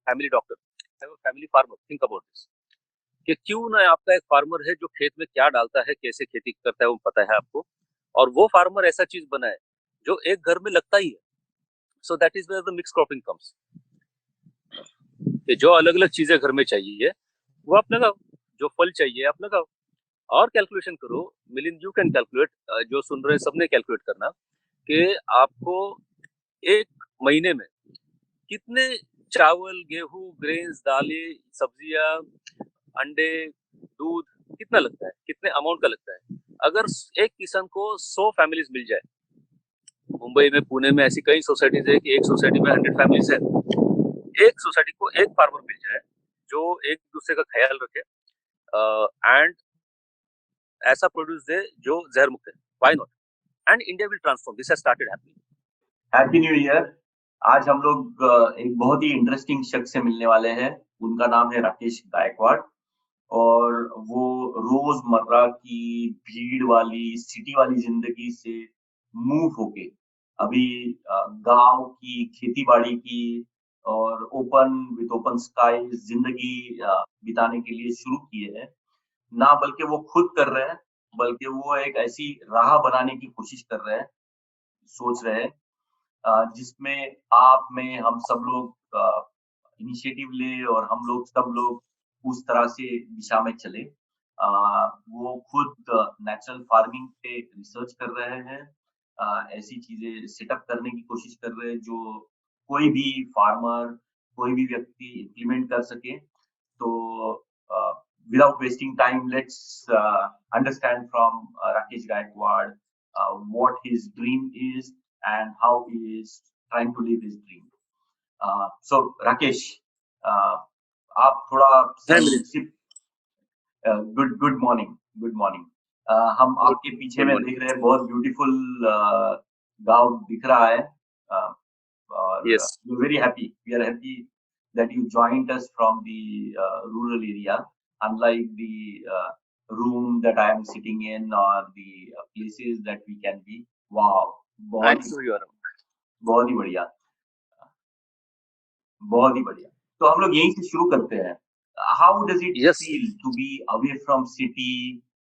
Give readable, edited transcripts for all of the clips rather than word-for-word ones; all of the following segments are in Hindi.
Family doctor, I am a family farmer, think about this, कि क्यों ना आपका एक फार्मर है जो खेत में क्या डालता है, कैसे खेती करता है, वो पता है आपको, और वो फार्मर ऐसा चीज बनाए जो एक घर में लगता ही है। So that is where the mix cropping comes, कि जो अलग अलग चीजें घर में चाहिए वो आप लगाओ, जो फल चाहिए आप लगाओ, और कैलकुलेशन करो। मिलिंद, यू कैन कैलकुलेट, जो सुन रहे हैं सबने कैलकुलेट करना, कि आपको एक महीने में कितने चावल, गेहूं, ग्रेन्स, दालें, सब्जियां, अंडे, दूध कितना लगता है, कितने अमाउंट का लगता है। अगर एक किसान को 100 फैमिलीज मिल जाए, मुंबई में, पुणे में ऐसी कई सोसाइटीज है कि एक सोसाइटी में 100 फैमिलीज है, एक सोसाइटी को एक फार्मर मिल जाए जो एक दूसरे का ख्याल रखे एंड ऐसा प्रोड्यूस दे जो जहर मुक्त है, why not, and India will transform, this has started happening. Happy new year. आज हम लोग एक बहुत ही इंटरेस्टिंग शख्स से मिलने वाले हैं। उनका नाम है राकेश गायकवाड़। और वो रोजमर्रा की भीड़ वाली सिटी वाली जिंदगी से मूव होके अभी गांव की खेती बाड़ी की और ओपन स्काई जिंदगी बिताने के लिए शुरू किए हैं। ना बल्कि वो खुद कर रहे हैं, बल्कि वो एक ऐसी राह बनाने की कोशिश कर रहे हैं, सोच रहे हैं, जिसमें आप में हम सब लोग इनिशिएटिव ले और हम लोग सब लोग उस तरह से दिशा में चले। वो खुद नेचुरल फार्मिंग पे रिसर्च कर रहे हैं, ऐसी चीजें सेटअप करने की कोशिश कर रहे हैं जो कोई भी फार्मर, कोई भी व्यक्ति इम्प्लीमेंट कर सके। तो without wasting time, let's understand from Rakesh Gaikwad what his dream is and how he is trying to live his dream. So Rakesh, uh, आप थोड़ा है मिलिंद, संक्षिप्त, good good morning, good morning. हम गुड आपके पीछे गुड में मॉर्निंग। देख रहे हैं, बहुत ब्यूटीफुल गांव दिख रहा है। और yes, we're very happy, we are happy that you joined us from the rural area, unlike the room that I am sitting in or the places that we can be. Wow, आई बहुत ही नो यू आर। बहुत ही बढ़िया, बहुत ही बढ़िया। तो हम लोग यहीं से शुरू करते हैं। How does it yes, feel to be away from city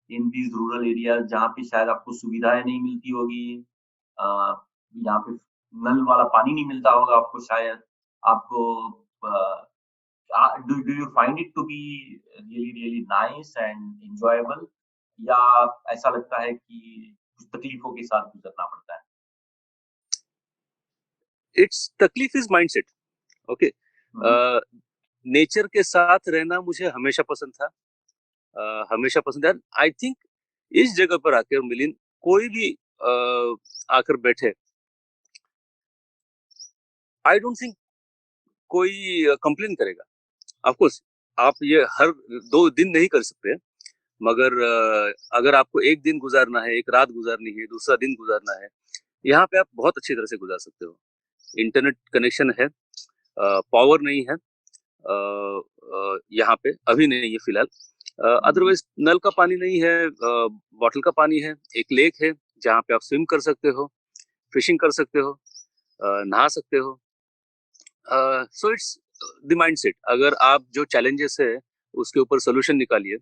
in these rural areas, जहाँ पे शायद आपको सुविधाएं नहीं मिलती होगी, यहाँ पे नल वाला पानी नहीं मिलता होगा आपको शायद, आपको do you find it to be really really nice and enjoyable, या ऐसा लगता है कि कुछ तकलीफों के साथ गुजरना पड़ता है? इट्स तकलीफ is mindset. Okay, hmm, nature के साथ रहना मुझे हमेशा पसंद था, हमेशा पसंद है। आई थिंक इस जगह पर आकर मिलिंद, कोई भी आकर बैठे, आई डोंट थिंक कोई कंप्लेन करेगा। ऑफ कोर्स आप ये हर 2 दिन नहीं कर सकते, मगर अगर आपको एक दिन गुजारना है, एक रात गुजारनी है, दूसरा दिन गुजारना है, यहाँ पे आप बहुत अच्छी तरह से गुजार सकते हो। इंटरनेट कनेक्शन है, पावर नहीं है यहाँ पे, अभी नहीं है फिलहाल, हम्म, अदरवाइज नल का पानी नहीं है, बॉटल का पानी है, एक लेक है जहाँ पे आप स्विम कर सकते हो, फिशिंग कर सकते हो, नहा सकते हो। So it's the mindset. अगर आप जो चैलेंजेस है उसके ऊपर सोल्यूशन निकालिए।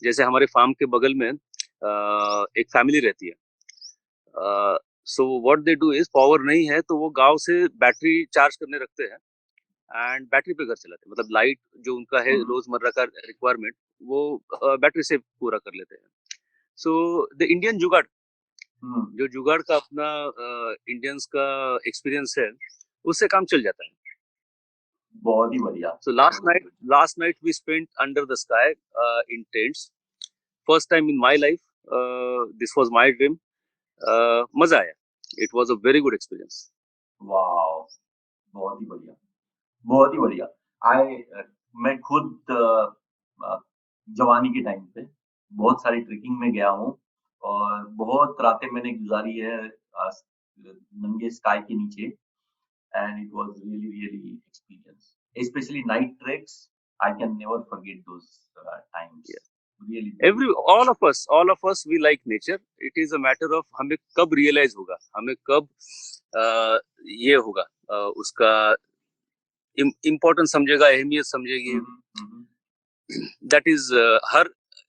जैसे हमारे फार्म के बगल में एक फैमिली रहती है, so what they do is, power नहीं है तो वो गांव से बैटरी चार्ज करने रखते हैं एंड बैटरी पे घर चलाते हैं, मतलब लाइट जो उनका है हम्म, रोजमर्रा का रिक्वायरमेंट, वो बैटरी से पूरा कर लेते हैं। सो द इंडियन जुगाड़, हम्म, जो जुगाड़ का अपना इंडियंस का एक्सपीरियंस है, उससे काम चल जाता है। बहुत ही बढ़िया, So last बहुत ही night, बढ़िया। last night we spent under the sky in tents. First time in my life. This was my dream. मजा आया. It was a very good experience. Wow! बहुत ही बढ़िया, बहुत ही बढ़िया। आई मैं खुद अ, जवानी के टाइम पे बहुत सारी ट्रेकिंग में गया हूँ और बहुत रातें मैंने गुजारी है नंगे स्काई के नीचे, and it was really really experience, specially night treks. I can never forget those times, Yeah. Really really. All of us, we like nature. It is a matter of हमें कब realize होगा, हमें कब ये होगा, उसका इम्पोर्टेंस समझेगा, अहमियत समझेगी। दैट इज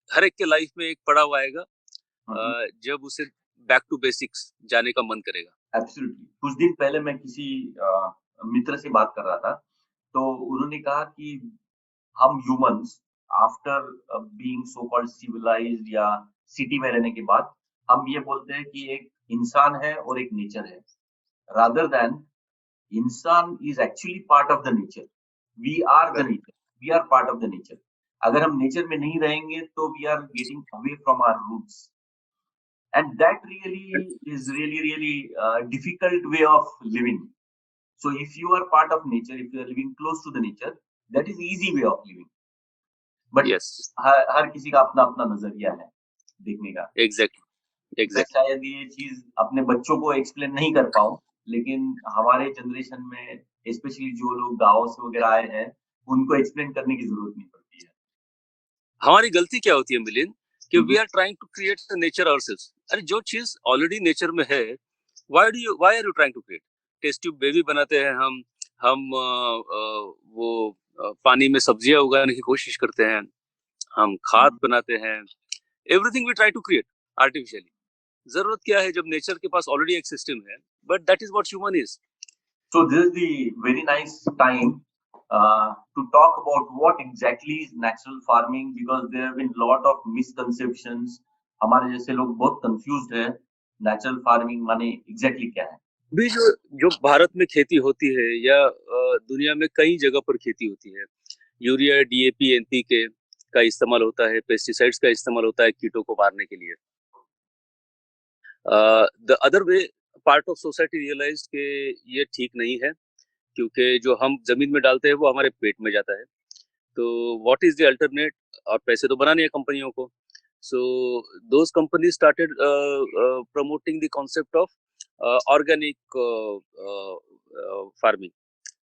हर एक के लाइफ में एक पड़ाव आएगा जब उसे बैक टू बेसिक्स जाने का मन करेगा। एब्सोल्युटली। कुछ दिन पहले मैं किसी मित्र से बात कर रहा था, तो उन्होंने कहा कि हम humans after being so called civilised या सिटी में रहने के बाद हम ये बोलते हैं कि एक इंसान है और एक नेचर है, रादर देन इंसान is actually part of the nature. We are the nature, we are part of the nature. अगर हम नेचर में नहीं रहेंगे तो we are getting away from our roots, and that really is really difficult way of living. So if you are part of nature, if you are living close to the nature, that is easy way of living. But yes, हर किसी का अपना अपना नजरिया है देखने का। एग्जैक्टली मैं एग्जैक्टली। शायद ये चीज अपने बच्चों को एक्सप्लेन नहीं कर पाऊं, लेकिन हमारे जनरेशन में स्पेशली जो लोग गाँव से वगैरह आए हैं, उनको एक्सप्लेन करने की जरूरत नहीं पड़ती है। हमारी गलती क्या होती है मिलिंद, कि we are trying to create the nature ourselves. अरे जो चीज ऑलरेडी नेचर में है, why are you trying to create? Test tube baby बनाते हैं हम वो पानी में सब्जियां उगाने की कोशिश करते हैं, हम खाद बनाते हैं, everything we try to create artificially. जरूरत क्या है जब नेचर के पास ऑलरेडी एक सिस्टम है? But that is what human is. So this is the very nice time to talk about what exactly is natural farming, because there have been lot of misconceptions. हमारे जैसे लोग बहुत confused है natural farming माने exactly क्या है। भी जो भारत में खेती होती है या दुनिया में कई जगह पर खेती होती है, यूरिया, डीएपी, एनपीके का इस्तेमाल होता है, पेस्टिसाइड्स का इस्तेमाल होता है कीटों को मारने के लिए। The other way part of society realise के ये ठीक नहीं है, क्योंकि जो हम जमीन में डालते हैं वो हमारे पेट में जाता है। तो व्हाट इज द अल्टरनेट? और पैसे तो बनाने हैं कंपनियों को, so those company started promoting the concept of organic farming.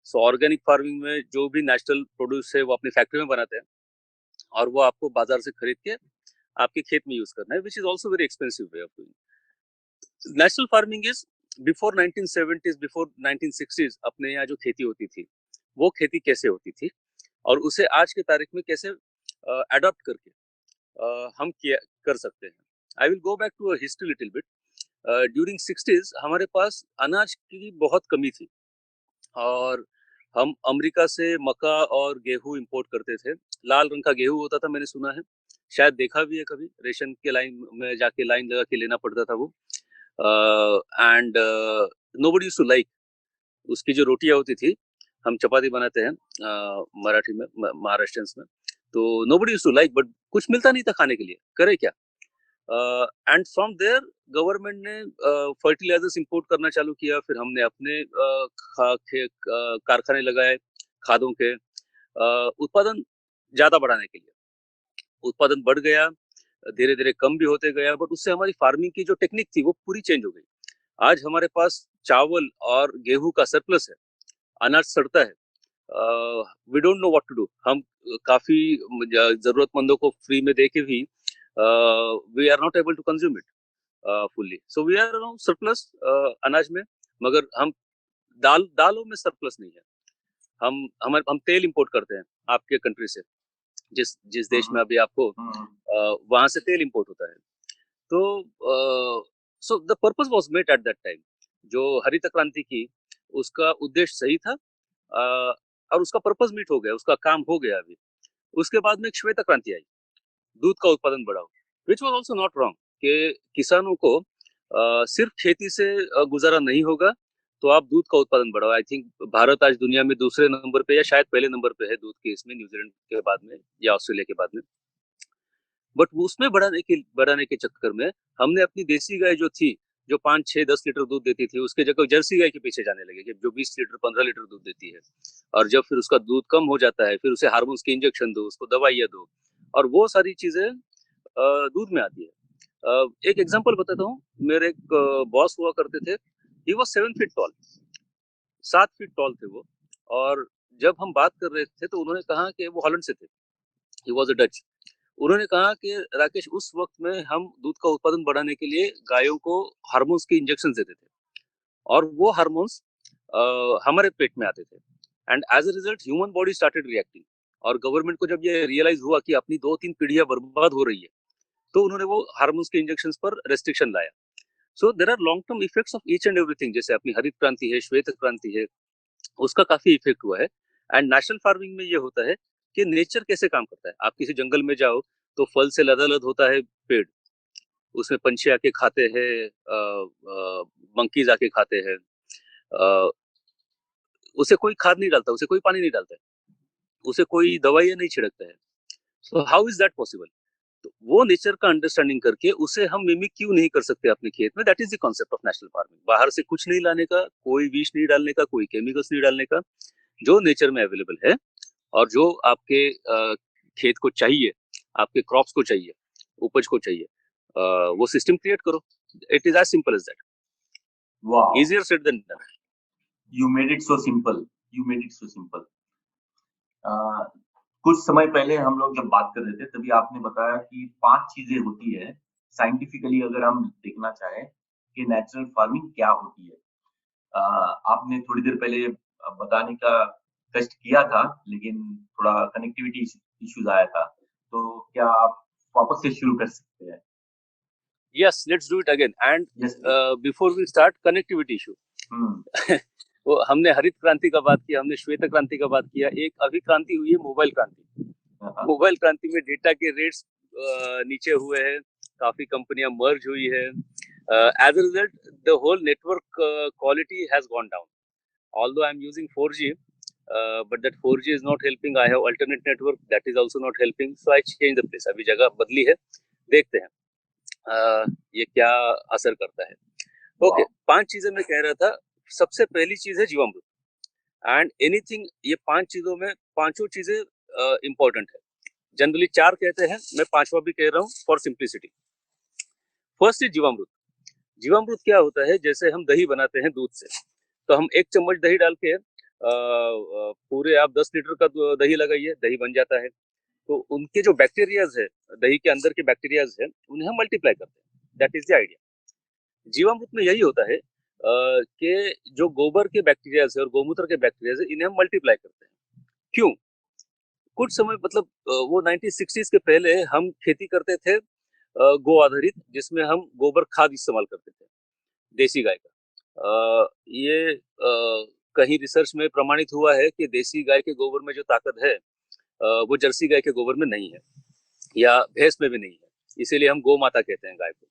So organic farming में जो भी नेचुरल प्रोड्यूस है वो अपनी फैक्ट्री में बनाते हैं और वो आपको बाजार से खरीद के आपके खेत में यूज करना है, which is also very expensive way of doing. Natural farming is before 1970s, before 1960s अपने यहाँ जो खेती होती थी वो खेती कैसे होती थी और उसे आज के तारीख में कैसे अडॉप्ट करके हम कर सकते हैं। I will go back to a history little bit. During 60s हमारे पास अनाज की बहुत कमी थी और हम अमेरिका से मक्का और गेहूं इंपोर्ट करते थे। लाल रंग का गेहूं होता था, मैंने सुना है, शायद देखा भी है कभी, रेशन के लाइन में जाके लाइन लगा के लेना पड़ता था वो। And nobody used to like. उसकी जो रोटियां होती थी, हम चपाती बनाते हैं मराठी में, महाराष्ट्रियंस में, तो nobody used to like, but कुछ मिलता नहीं था खाने के लिए, करे क्या। एंड फ्रॉम देयर गवर्नमेंट ने फर्टिलाइजर्स इंपोर्ट करना चालू किया। फिर हमने अपने कारखाने लगाए खादों के, उत्पादन ज्यादा बढ़ाने के लिए। उत्पादन बढ़ गया, धीरे धीरे कम भी होते गया, बट उससे हमारी फार्मिंग की जो टेक्निक थी वो पूरी चेंज हो गई। आज हमारे पास चावल और गेहूं का सरप्लस है, अनाज सड़ता है, we don't know what to do. हम काफी जरूरतमंदों को फ्री में देके भी we are not able to consume it fully. So we are surplus अनाज में, मगर हम दालों में सरप्लस नहीं है। हम तेल इंपोर्ट करते हैं आपके कंट्री से, जिस देश में अभी आपको वहां से तेल इंपोर्ट होता है। तो so the purpose was made at that time. जो हरित क्रांति की, उसका उद्देश्य सही था और उसका पर्पस मीट हो गया, उसका काम हो गया अभी। उसके बाद में एक श्वेत क्रांति आई, दूध का उत्पादन बढ़ाओ, which was also not wrong, कि किसानों को सिर्फ खेती से गुजारा नहीं होगा, तो आप दूध का उत्पादन बढ़ाओ। आई थिंक भारत आज दुनिया में दूसरे नंबर पे या शायद पहले नंबर पे है दूध के इसमें, न्यूजीलैंड के बाद में या ऑस्ट्रेलिया के बाद में। बट उसमें बढ़ाने के चक्कर में हमने अपनी देसी गाय जो थी, जो 5, 6, 10 लीटर दूध देती थी, उसके जगह जर्सी गाय के पीछे जाने लगे, जो 20 लीटर 15 लीटर दूध देती है। और जब फिर उसका दूध कम हो जाता है, फिर उसे हार्मोन्स के इंजेक्शन दो, उसको दवाइयाँ दो, और वो सारी चीजें दूध में आती है। एक एग्जांपल बताता हूँ। मेरे एक बॉस हुआ करते थे, he was 7 feet tall, 7 feet tall थे वो। और जब हम बात कर रहे थे तो उन्होंने कहा कि वो हॉलैंड से थे, ही वाज अ डच। उन्होंने कहा कि राकेश, उस वक्त में हम दूध का उत्पादन बढ़ाने के लिए गायों को हार्मोन्स के इंजेक्शन देते थे और वो हार्मोन्स हमारे पेट में आते थे। And as a result human body started reacting. और गवर्नमेंट को जब ये रियलाइज हुआ कि अपनी 2-3 पीढ़ियां बर्बाद हो रही है, तो उन्होंने वो हार्मोन्स के इंजेक्शन पर रेस्ट्रिक्शन लाया। So there are long term effects of each and everything. जैसे अपनी हरित क्रांति है, श्वेत क्रांति है, उसका काफी इफेक्ट हुआ है। एंड नेशनल फार्मिंग में ये होता है कि नेचर कैसे काम करता है। आप किसी जंगल में जाओ तो फल से लदालद होता है पेड़, उसमें पंछी आके खाते हैं, मंकीज आके खाते हैं, उसे कोई खाद नहीं डालता, उसे कोई पानी नहीं डालता है, उसे कोई दवाइयां नहीं छिड़कता है। So how is that possible? तो वो नेचर का अंडरस्टैंडिंग करके उसे हम मिमिक क्यों नहीं कर सकते अपने खेत में? That is the concept of national farming. बाहर से कुछ नहीं लाने का, कोई विष नहीं डालने का, कोई केमिकल्स नहीं डालने का, जो नेचर में अवेलेबल है और जो आपके खेत को चाहिए, आपके क्रॉप्स को चाहिए, उपज को चाहिए, वो सिस्टम क्रिएट करो। It is as simple as that. Wow, easier said than done. you made it so simple. You made it so simple. कुछ समय पहले हम लोग जब बात कर रहे थे तभी आपने बताया कि 5 चीजें होती है साइंटिफिकली अगर हम देखना चाहें कि नेचुरल फार्मिंग क्या होती है। आपने थोड़ी देर पहले बताने का कष्ट किया था लेकिन थोड़ा कनेक्टिविटी इश्यूज आया था, तो क्या आप वापस से शुरू कर सकते हैं? Yes, let's do it again. And yes before we start, connectivity issue. वो हमने हरित क्रांति का बात किया, हमने श्वेत क्रांति का बात किया, एक अभी क्रांति हुई है मोबाइल क्रांति। मोबाइल क्रांति में डेटा के रेट्स नीचे हुए हैं, काफी कंपनियां मर्ज हुई है। As a result the whole network quality has gone down. Although I am using 4G, but that 4G is not helping. I have alternate network that is also not helping, so I change the place. अभी जगह बदली है, देखते हैं ये क्या असर करता है। ओके, 5 चीजें मैं कह रहा था। सबसे पहली चीज है जीवामृत एंड एनीथिंग। ये 5 चीजों में पांचों चीजें इंपॉर्टेंट है। जनरली 4 कहते हैं, मैं 5वां भी कह रहा हूँ फॉर सिंप्लिसिटी। फर्स्ट इज जीवामृत। जीवामृत क्या होता है? जैसे हम दही बनाते हैं दूध से, तो हम 1 चम्मच दही डाल के पूरे आप 10 लीटर का दही लगाइए, दही बन जाता है। तो उनके जो बैक्टीरियाज है, दही के अंदर के बैक्टीरियाज है, उन्हें हम मल्टीप्लाई करते हैं। That is the idea. जीवामृत में यही होता है कि जो गोबर के बैक्टीरियाज है और गोमूत्र के बैक्टीरियाज है, इन्हें हम मल्टीप्लाई करते हैं। क्यों? कुछ समय मतलब वो 1960s के पहले हम खेती करते थे गो आधारित, जिसमें हम गोबर खाद इस्तेमाल करते थे, देसी गाय का। ये कहीं रिसर्च में प्रमाणित हुआ है कि देसी गाय के गोबर में जो ताकत है वो जर्सी गाय के गोबर में नहीं है, या भैंस में भी नहीं है। इसीलिए हम गौ माता कहते हैं गाय को।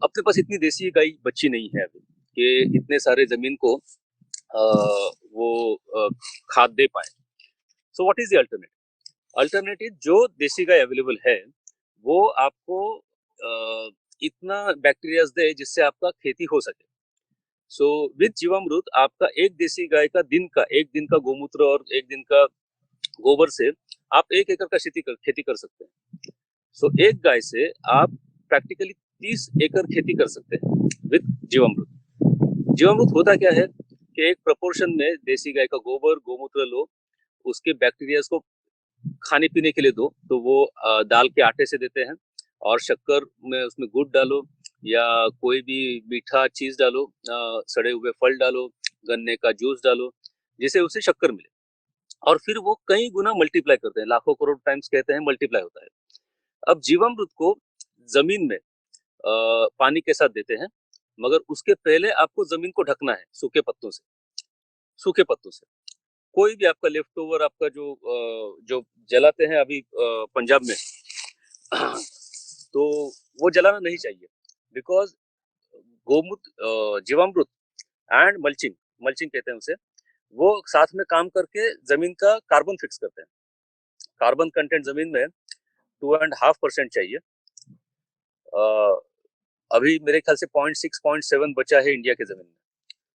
अपने पास इतनी देसी गाय बच्ची नहीं है अभी कि इतने सारे जमीन को वो खाद दे पाए। So what is the alternate? Alternative जो देसी गाय अवेलेबल है वो आपको इतना बैक्टीरियाज दे जिससे आपका खेती हो सके। सो विद जीवामृत आपका एक देसी गाय का एक दिन का गोमूत्र और एक दिन का गोबर से आप 1 एकड़ का खेती कर सकते हैं। सो एक गाय से आप प्रैक्टिकली 30 एकड़ खेती कर सकते हैं विद जीवामृत। जीवामृत होता क्या है कि एक प्रोपोर्शन में देसी गाय का गोबर गोमूत्र लो, उसके बैक्टीरियाज को खाने पीने के लिए दो, तो वो दाल के आटे से देते हैं, और शक्कर में उसमें गुड़ डालो या कोई भी मीठा चीज डालो, सड़े हुए फल डालो, गन्ने का जूस डालो, जिससे उसे शक्कर मिले, और फिर वो कई गुना मल्टीप्लाई करते हैं, लाखों करोड़ टाइम्स कहते हैं मल्टीप्लाई होता है। अब जीवामृत को जमीन में पानी के साथ देते हैं, मगर उसके पहले आपको जमीन को ढकना है सूखे पत्तों से। सूखे पत्तों से कोई भी आपका लेफ्ट ओवर, आपका जो जलाते हैं अभी पंजाब में तो वो जलाना नहीं चाहिए, बिकॉज गोमूत्र जीवामृत एंड मल्चिंग कहते हैं उसे, वो साथ में काम करके जमीन का कार्बन फिक्स करते हैं। कार्बन कंटेंट जमीन में 2.5% चाहिए। अभी मेरे ख्याल से 0.6 0.7 बचा है इंडिया के जमीन में,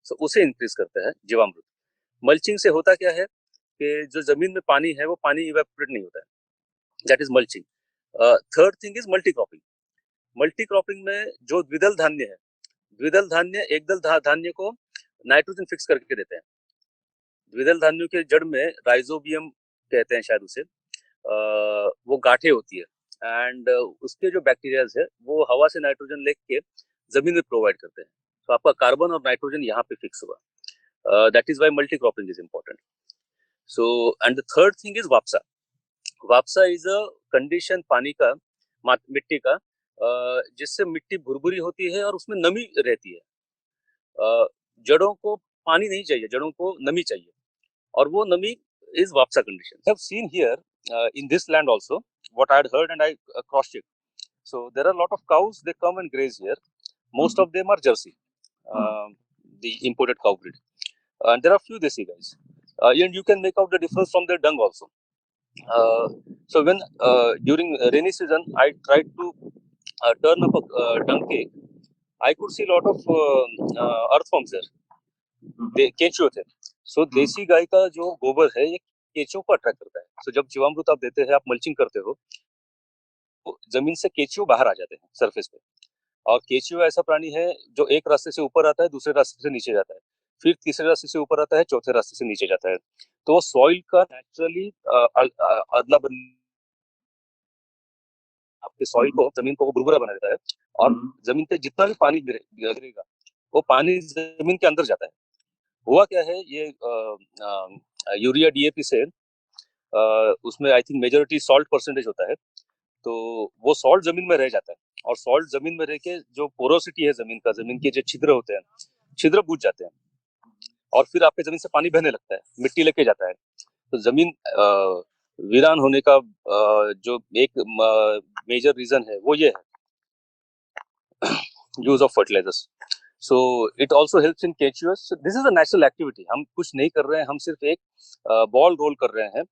सो उसे इंक्रीज करता है जीवामृत। मल्चिंग से होता क्या है कि जो जमीन में पानी है वो पानी इवेपोरेट नहीं होता है, that is mulching. Third thing is multi cropping. Multi cropping में जो द्विदल धान्य है, द्विदल धान्य एक दल धान्य को नाइट्रोजन फिक्स करके देते हैं। द्विदल धान्यों के जड़ में राइजोबियम कहते हैं शायद उसे, वो गांठें होती है, एंड उसके जो बैक्टीरियाज है वो हवा से नाइट्रोजन लेके जमीन में प्रोवाइड करते हैं। तो आपका कार्बन और नाइट्रोजन यहाँ पे फिक्स हुआ। That is why multi-cropping is important. So, and the third thing is Vapsa. Vapsa is a condition पानी का, मिट्टी का, जिससे मिट्टी भुरभुरी होती है और उसमें नमी रहती है. जड़ों को पानी नहीं चाहिए, जड़ों को नमी चाहिए, और वो नमी is Vapsa condition. I have seen here in this land also what I had heard, and I cross-checked. So there are a lot of cows, they come and graze here. Most of them are Jersey, the imported cow breed. And there are few Desi guys. And you can make out the difference from their dung also. So when during rainy season, I tried to turn up a dung cake, I could see a lot of earthworms there. they केंचुए थे. सो देसी गाय का जो गोबर है ये केंचुओं को अट्रैक्ट करता है. सो जब जीवामृत आप देते हैं, आप मल्चिंग करते हो, तो जमीन से केंचुए बाहर आ जाते हैं सरफेस पे. और केंचुआ ऐसा प्राणी है जो एक रास्ते से ऊपर आता है, दूसरे रास्ते से नीचे जाता है, फिर तीसरे रास्ते से ऊपर आता है, चौथे रास्ते से नीचे जाता है. तो सॉइल का नेचुरली अदला बदली आपके सॉइल को, जमीन को भुरभुरा बना देता है, और जमीन पे जितना भी पानी गिरेगा वो पानी जमीन के अंदर जाता है. हुआ क्या है, ये यूरिया डीएपी से उसमें I think majority salt percentage होता है, तो वो सॉल्ट जमीन में रह जाता है, और सॉल्ट जमीन में रह के जो पोरोसिटी है जमीन का, जमीन के जो छिद्र होते हैं, छिद्र बूझ जाते हैं, और फिर आपके जमीन से पानी बहने लगता है, मिट्टी लेके जाता है. तो जमीन वीरान होने का जो एक मेजर रीजन है वो ये है use of fertilisers. So it also helps in केंचुअस. So this is a natural activity. हम कुछ नहीं कर रहे हैं, हम सिर्फ एक बॉल रोल कर रहे हैं,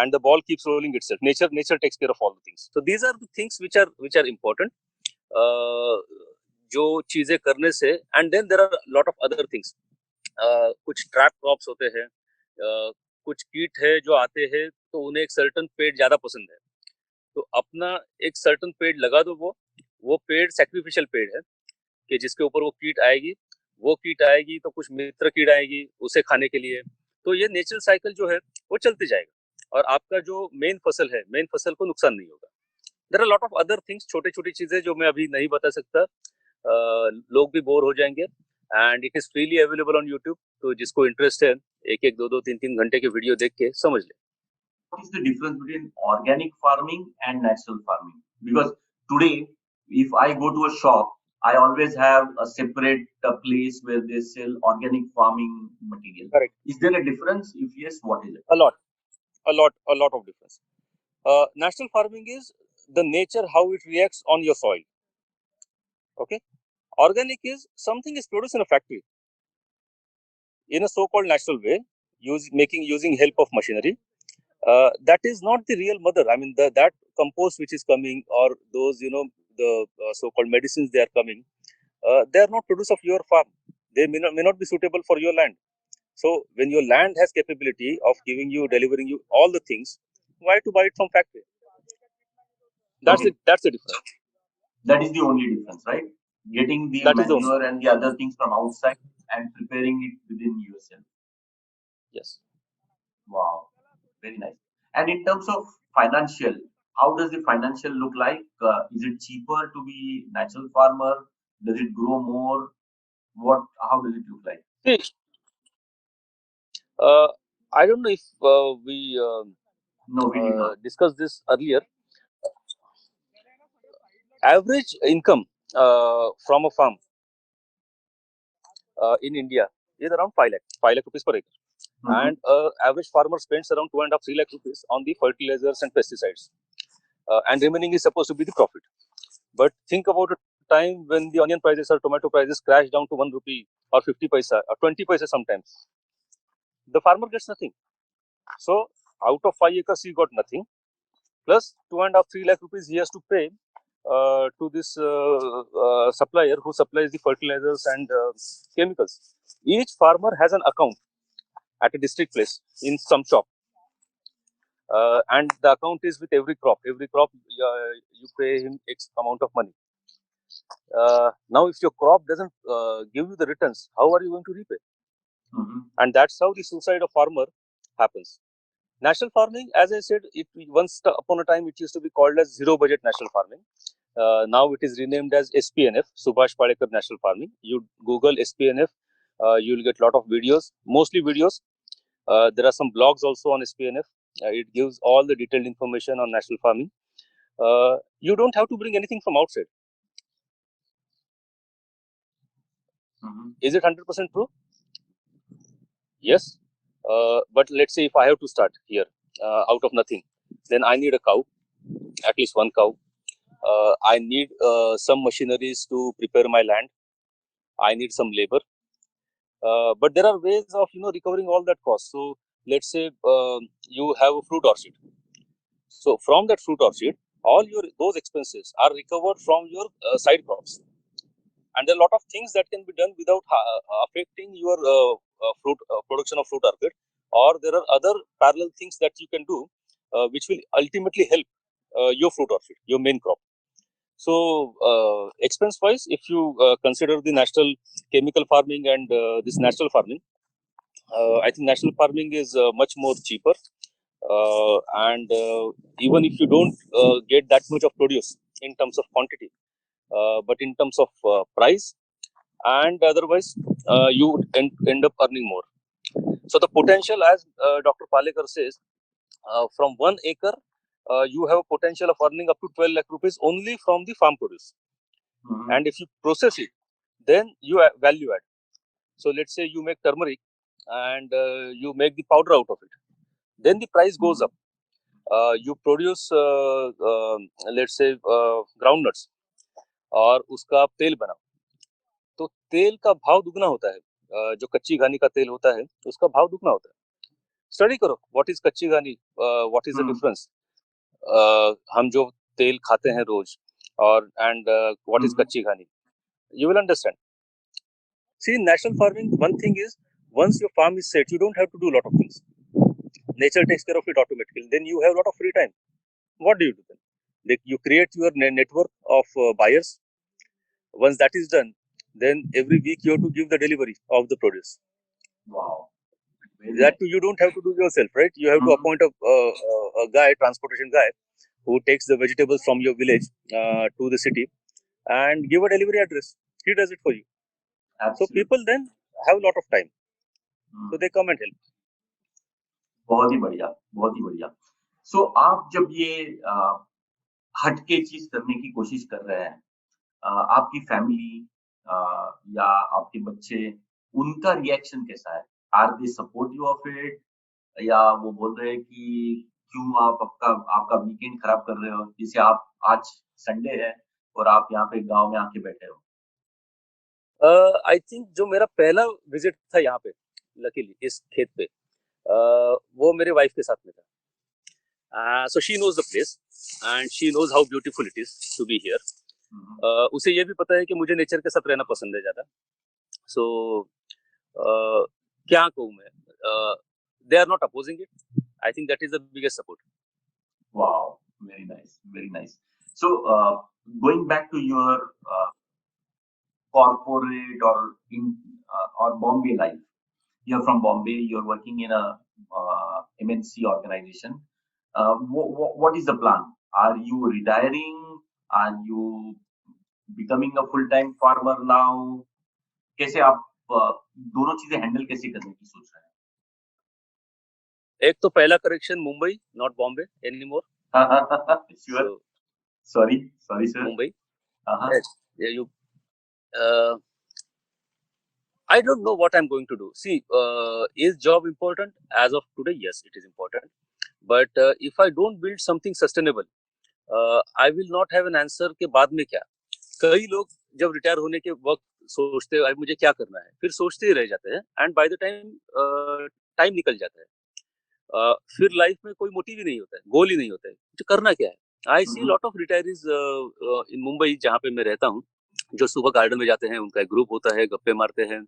and the ball keeps rolling itself. Nature takes care of all the things. So these are the things which are important. जो चीजें करने से, and then there are a lot of other things. कुछ ट्रैप क्रॉप्स होते हैं, कुछ कीट है जो आते हैं तो उन्हें एक सर्टन पेड़ ज्यादा पसंद है, तो अपना एक सर्टन पेड़ लगा दो. वो पेड़ सैक्रिफिशियल पेड़ है कि जिसके ऊपर वो कीट आएगी तो कुछ मित्र कीट आएगी उसे खाने के लिए. तो ये नेचुरल साइकिल जो है वो चलते जाएगा, और आपका जो मेन फसल को नुकसान नहीं होगा. There are lot of other things, छोटी छोटी चीजें जो मैं अभी नहीं बता सकता, लोग भी बोर हो जाएंगे. And it is freely available on YouTube, तो जिसको इंटरेस्ट है एक दो 3 घंटे के वीडियो देख के समझ ले. What is the difference between organic farming and natural farming? Because today, if I go to a shop, I always have a separate place where they sell organic farming material. Correct. Is there a difference? If yes, what is it? A lot of difference. Natural farming is the nature, how it reacts on your soil. Okay. Organic is something is produced in a factory in a so-called natural way, using help of machinery. That is not the real mother. I mean, that compost which is coming, or those, the so-called medicines they are coming, they are not produced of your farm. They may not be suitable for your land. So when your land has capability of delivering you all the things, why to buy it from factory? That's Okay. it. That's the difference. That is the only difference, right? Getting the manure and the other things from outside and preparing it within yourself. Yes. Wow, very nice. And in terms of financial, how does the financial look like? Is it cheaper to be natural farmer? Does it grow more? How does it look like? See, I don't know if we No, we did not. discussed this earlier. Average income from a farm in India is around 5 lakh rupees per acre. And average farmer spends around 2.5-3 lakh rupees on the fertilizers and pesticides, and remaining is supposed to be the profit. But think about a time when the onion prices or tomato prices crash down to 1 rupee or 50 paisa or 20 paisa sometimes. The farmer gets nothing. So out of 5 acres he got nothing, plus 2.5-3 lakh rupees he has to pay to this supplier who supplies the fertilizers and chemicals. Each farmer has an account at a district place in some shop, and the account is with every crop. Every crop you pay him X amount of money. Now if your crop doesn't give you the returns, how are you going to repay? And that's how the suicide of farmer happens. Natural farming, as I said, once upon a time it used to be called as zero budget natural farming. Now it is renamed as SPNF, Subhash Palekar Natural Farming. You Google SPNF, You'll get a lot of videos, mostly videos. There are some blogs also on SPNF. It gives all the detailed information on national farming. You don't have to bring anything from outside. Is it 100% true? Yes. But let's say if I have to start here out of nothing, then I need a cow, at least one cow. I need some machineries to prepare my land. I need some labor. But there are ways of recovering all that cost. So let's say you have a fruit orchard. So from that fruit orchard, all those expenses are recovered from your side crops. And there are a lot of things that can be done without affecting your fruit production of fruit orchard. Or there are other parallel things that you can do, which will ultimately help your fruit orchard, your main crop. So expense wise, if you consider the national chemical farming and this natural farming, I think national farming is much more cheaper. And even if you don't get that much of produce in terms of quantity, but in terms of price and otherwise, you end up earning more. So the potential, as Dr. Palekar says, from 1 acre, you have a potential of earning up to 12 lakh rupees only from the farm produce. And if you process it, then you value add. So let's say you make turmeric and you make the powder out of it, then the price goes up. You produce let's say groundnuts और उसका आप तेल बनाओ, तो तेल का भाव दुगना होता है. जो कच्ची घानी का तेल होता है उसका भाव दुगना होता है. स्टडी करो व्हाट इज कच्ची घानी, व्हाट इज द डिफरेंस. हम जो तेल खाते हैं रोज और एंड व्हाट इज कच्ची घानी, you will understand. See, in national farming, one thing is, once your farm is set, you don't have to do a lot of things. Nature takes care of it automatically. Then you have a lot of free time. What do you do then? You create your network of buyers. Once that is done, then every week you have to give the delivery of the produce. Wow. That too, you don't have to do yourself, right? You have to appoint a guy, transportation guy, who takes the vegetables from your village to the city and give a delivery address. He does it for you. Absolutely. So people then have a lot of time. So they come and help. बहुत ही बढ़िया, बहुत ही बढ़िया. सो आप जब ये हटके चीज करने की कोशिश कर रहे हैं, आपकी फैमिली या आपके बच्चे, उनका रिएक्शन कैसा है? Are they supportive of it, या वो बोल रहे हैं कि क्यों आप आपका वीकेंड खराब कर रहे हो? जैसे आप आज संडे है और आप यहाँ पे गांव में आके बैठे हो. आई थिंक जो मेरा पहला विजिट था यहाँ पे, लकीली इस खेत पे, वो मेरे वाइफ के साथ में था. So she knows the place and she knows how beautiful it is to be here. उसे ये भी पता है कि मुझे नेचर के साथ रहना पसंद है ज्यादा. So क्या कहूँ मैं, they are not opposing it. I think that is the biggest support. Wow, very nice, very nice. So going back to your corporate or Bombay life. You're from Bombay. You're working in a MNC organization. What is the plan? Are you retiring? Are you becoming a full-time farmer now? कैसे आप दोनों चीजें हैंडल कैसे करने की सोच रहे हैं? एक तो पहला correction, Mumbai, not Bombay anymore. Sure. Sorry, sir. Mumbai. Yes. Yeah, I don't know what I'm going to do. See, is job important? As of today, yes, it is important. But if I don't build something sustainable, I will not have an answer के बाद में क्या. कई लोग जब रिटायर होने के वक्त सोचते हैं मुझे क्या करना है, फिर सोचते ही रह जाते हैं एंड बाय द टाइम निकल जाता है. फिर लाइफ में कोई मोटिव ही नहीं होता है, गोल ही नहीं होता है, जो करना क्या है. आई सी लॉट ऑफ रिटायरीज इन मुंबई जहाँ पे मैं रहता हूँ, जो सुबह गार्डन में जाते हैं, उनका एक ग्रुप होता है, गप्पे मारते हैं,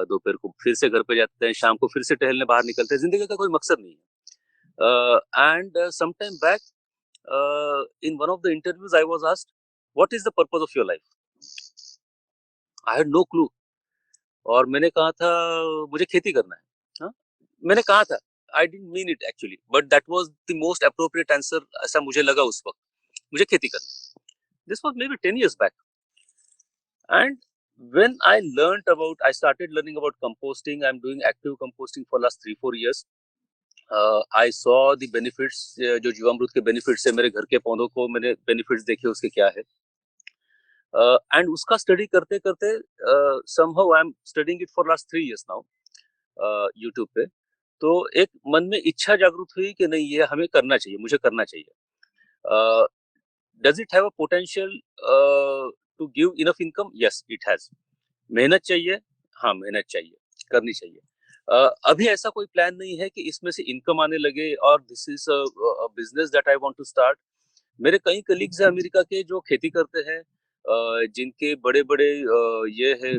दोपहर को फिर से घर पे जाते हैं, शाम को फिर से टहलने बाहर निकलते हैं. जिंदगी का कोई मकसद नहीं है. And some time back in one of the interviews I was asked what is the purpose of your life. I had no clue. और मैंने कहा था मुझे खेती करना है. हाँ, मैंने कहा था, I didn't mean it actually, but that was the most appropriate answer. ऐसा मुझे लगा उस वक्त, मुझे खेती करना है. This was maybe 10 years back. And when I started learning about composting. I'm doing active composting for last 3-4 years. I saw the benefits, जो जीवामृत के benefits है, मेरे घर के पौधों को मैंने benefits देखे उसके क्या है. And उसका study करते करते somehow I'm studying it for last 3 years now, YouTube पे. तो एक मन में इच्छा जागृत हुई कि नहीं, ये हमें करना चाहिए, मुझे करना चाहिए. Does it have a potential to give enough income? Yes, it has. मेहनत चाहिए, हाँ मेहनत चाहिए, करनी चाहिए. अभी ऐसा कोई प्लान नहीं है कि इसमें से इनकम आने लगे और this is business that I want to start. मेरे कई कलीग्स हैं अमेरिका के जो खेती करते हैं, जिनके बड़े बड़े ये है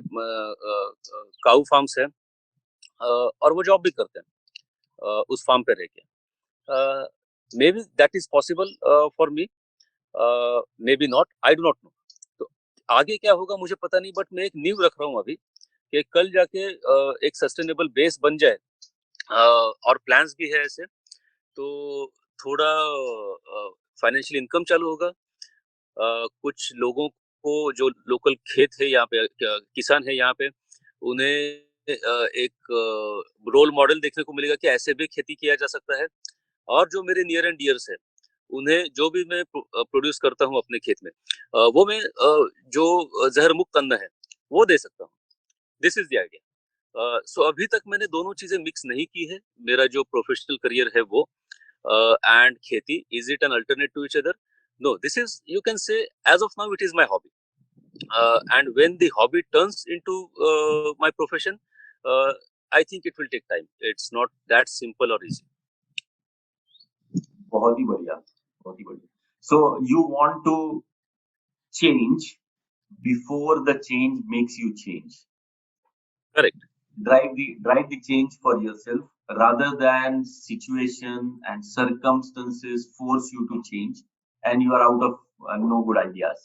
काऊ फार्म्स हैं, और वो जॉब भी करते हैं उस फार्म पे रह के. May be that is possible for me, may be not, I do not know. तो आगे क्या होगा मुझे पता नहीं, बट मैं एक नींव रख रहा हूँ अभी कि कल जाके एक सस्टेनेबल बेस बन जाए. और प्लान्स भी है ऐसे, तो थोड़ा फाइनेंशियल इनकम चालू होगा. कुछ लोगों को जो लोकल खेत है यहाँ पे, किसान है यहाँ पे, उन्हें एक रोल मॉडल देखने को मिलेगा कि ऐसे भी खेती किया जा सकता है. और जो मेरे नियर एंड डियर्स है, उन्हें जो भी मैं प्रोड्यूस करता हूँ अपने खेत में, वो मैं जो जहर मुक्त अन्न है वो दे सकता हूँ. This is the idea. So अभी तक मैंने दोनों चीजें मिक्स नहीं की है. मेरा जो प्रोफेशनल करियर है वो एंड खेती, is it an alternate to each other? No, this is, you can say, as of now it is my hobby. And when the hobby turns into my profession, uh, I think it will take time. It's not that simple or easy. बहुत ही बढ़िया, बहुत ही बढ़िया. So you want to change before the change makes you change. Correct. Drive the change for yourself rather than situation and circumstances force you to change and you are out of no good ideas.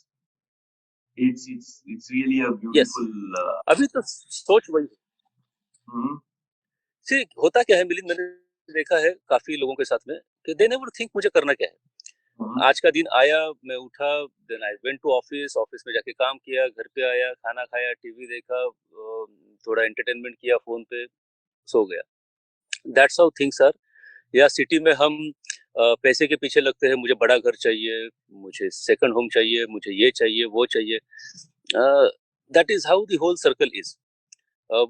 It's really a Yes. beautiful अभी तो सोच वही. mhm, See, होता क्या है मिलिंद, मैंने देखा है काफी लोगों के साथ में कि they never think मुझे करना क्या है. mhm. आज का दिन आया, मैं उठा, then I went to office, office में जाके काम किया, घर पे आया, खाना खाया, टीवी देखा, थोड़ा एंटरटेनमेंट किया फोन पे, सो गया. That's how things are. या सिटी में हम पैसे के पीछे लगते हैं, मुझे बड़ा घर चाहिए, मुझे सेकंड होम चाहिए, मुझे ये चाहिए, वो चाहिए. That is how the whole circle is.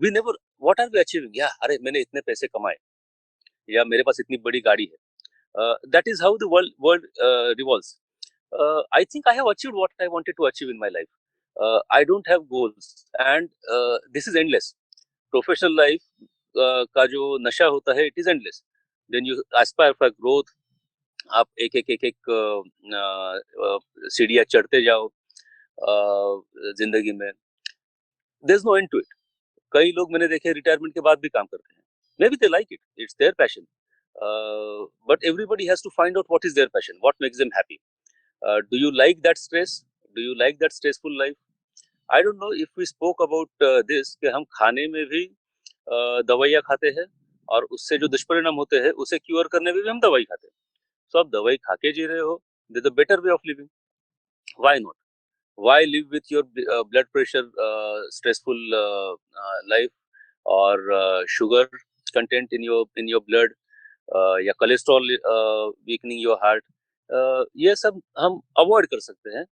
We never, what are we achieving, या अरे मैंने इतने पैसे कमाए, या मेरे पास इतनी बड़ी गाड़ी है. That is how the world revolves. I think I have achieved what I wanted to achieve in my life. I don't have goals, and this is endless. Professional life का जो नशा होता है, it is endless. Then you aspire for growth. आप एक एक एक एक सीढ़ियाँ चढ़ते जाओ जिंदगी में. There's no end to it. कई लोग मैंने देखे रिटायरमेंट के बाद भी काम करते हैं. Maybe they like it, it's their passion, but everybody has to find out what is their passion, what makes them happy. Do you like that stress, do you like that stressful life? I don't know if we spoke about this, कि हम खाने में भी दवाइयाँ खाते हैं, और उससे जो दुष्परिणाम होते हैं उसे क्योर करने में भी हम दवाई खाते हैं. सो आप दवाई खा के जी रहे हो, this is a better way of living. Why not? Why live with your blood pressure, stressful life, or sugar content in your blood, या cholesterol weakening your heart? ये सब हम avoid कर सकते हैं.